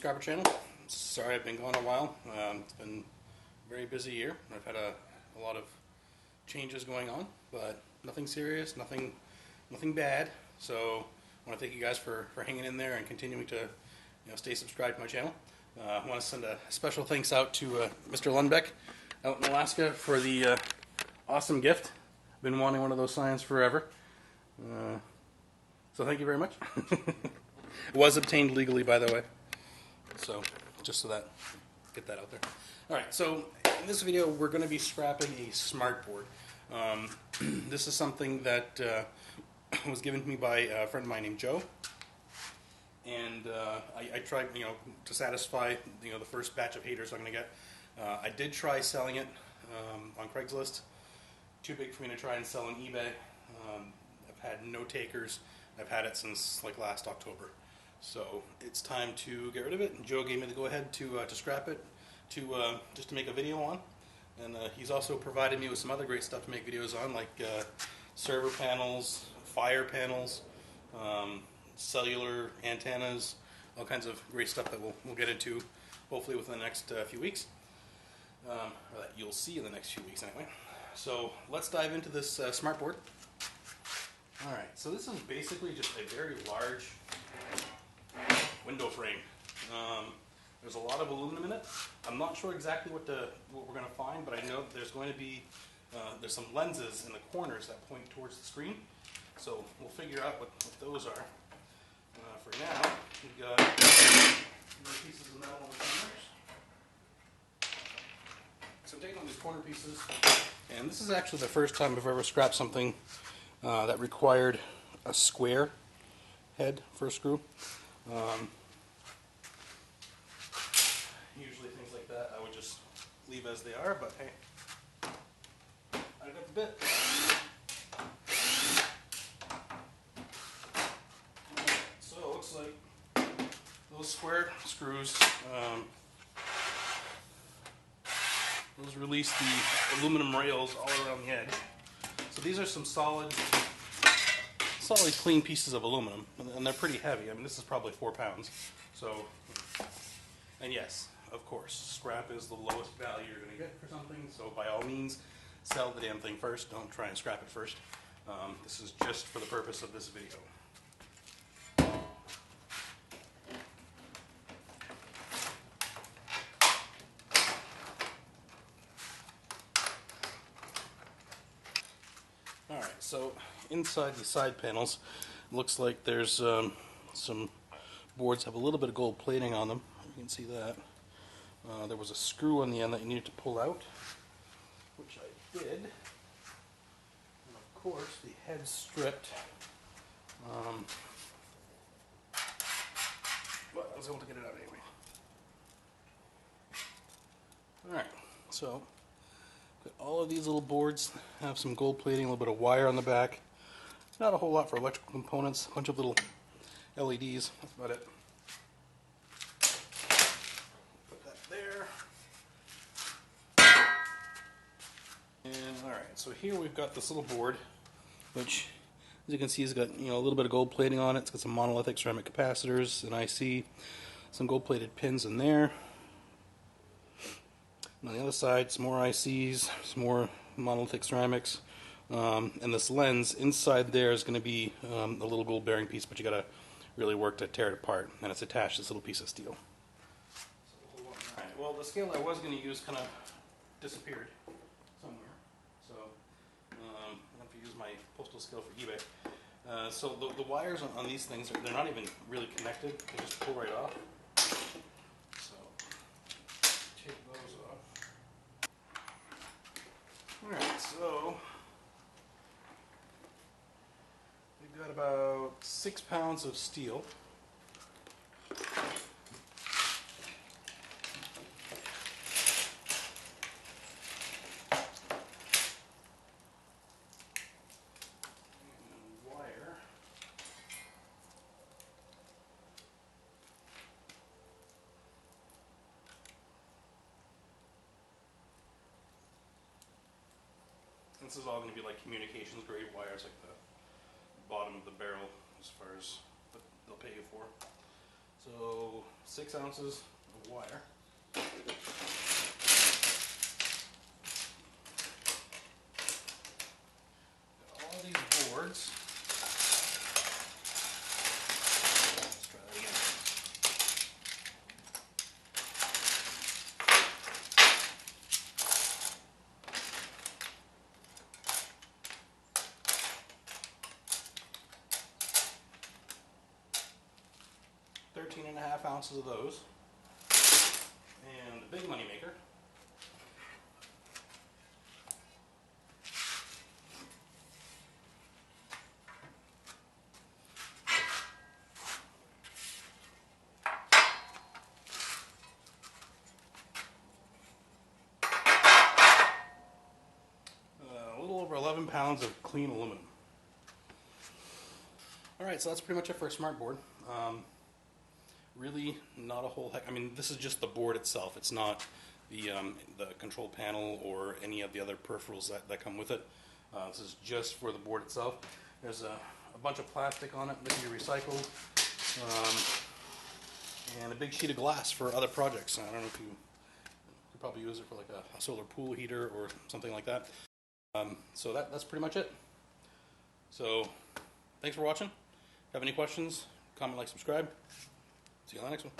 Scrapper channel. Sorry I've been gone a while. It's been a very busy year. I've had a lot of changes going on, but nothing serious, nothing bad. So I want to thank you guys for hanging in there and continuing to stay subscribed to my channel. I want to send a special thanks out to Mr. Lundbeck out in Alaska for the awesome gift. I've been wanting one of those signs forever. So thank you very much. It was obtained legally, by the way. So just so that, get that out there. Alright, so in this video we're going to be scrapping a smartboard. This is something that was given to me by a friend of mine named Joe. And I tried, to satisfy, the first batch of haters I'm going to get. I did try selling it on Craigslist. Too big for me to try and sell on eBay. I've had no takers. I've had it since like last October. So it's time to get rid of it. And Joe gave me the go-ahead to scrap it, just to make a video on. And he's also provided me with some other great stuff to make videos on, like server panels, fire panels, cellular antennas, all kinds of great stuff that we'll get into hopefully within the next few weeks. Or that you'll see in the next few weeks anyway. So let's dive into this smartboard. Alright, so this is basically just a very large window frame. There's a lot of aluminum in it. I'm not sure exactly what we're going to find, but I know that there's going to be there's some lenses in the corners that point towards the screen. So we'll figure out what those are. For now, we've got pieces of metal on the corners. So I'm taking all these corner pieces, and this is actually the first time I've ever scrapped something that required a square head for a screw. Usually things like that I would just leave as they are, but hey, I got the bit. So it looks like those square screws, those release the aluminum rails all around the edge. So these are some solid clean pieces of aluminum, and they're pretty heavy. I mean, this is probably 4 pounds. So, and yes, of course, scrap is the lowest value you're going to get for something. So by all means, sell the damn thing first. Don't try and scrap it first. This is just for the purpose of this video. Alright, so inside the side panels, it looks like there's some boards have a little bit of gold plating on them. You can see that. There was a screw on the end that you needed to pull out, which I did. And of course, the head's stripped. But I was able to get it out anyway. Alright, so all of these little boards have some gold plating, a little bit of wire on the back. Not a whole lot for electrical components, a bunch of little LEDs, that's about it. Put that there. And alright, so here we've got this little board, which as you can see has got a little bit of gold plating on it. It's got some monolithic ceramic capacitors, an IC, some gold plated pins in there. And on the other side, some more ICs, some more monolithic ceramics, and this lens inside there is going to be a little gold bearing piece, but you got to really work to tear it apart, and it's attached to this little piece of steel. So, alright, well, the scale I was going to use kind of disappeared somewhere, so I have to use my postal scale for eBay. So the wires on these things they're not even really connected; they just pull right off. Take those off. Alright, so we've got about 6 pounds of steel. And wire. This is all going to be like communications grade wires, like the bottom of the barrel as far as what they'll pay you for. So 6 ounces of wire. Got all these boards. Let's try that again. .5 ounces of those. And the big money maker. A little over 11 pounds of clean aluminum. Alright, so that's pretty much it for a smart board. Really not a whole heck. I mean, this is just the board itself. It's not the control panel or any of the other peripherals that come with it. This is just for the board itself. There's a bunch of plastic on it that can be recycled, and a big sheet of glass for other projects. I don't know if you could probably use it for like a solar pool heater or something like that. So that's pretty much it. So thanks for watching. If you have any questions, comment, like, subscribe. See you on the next one.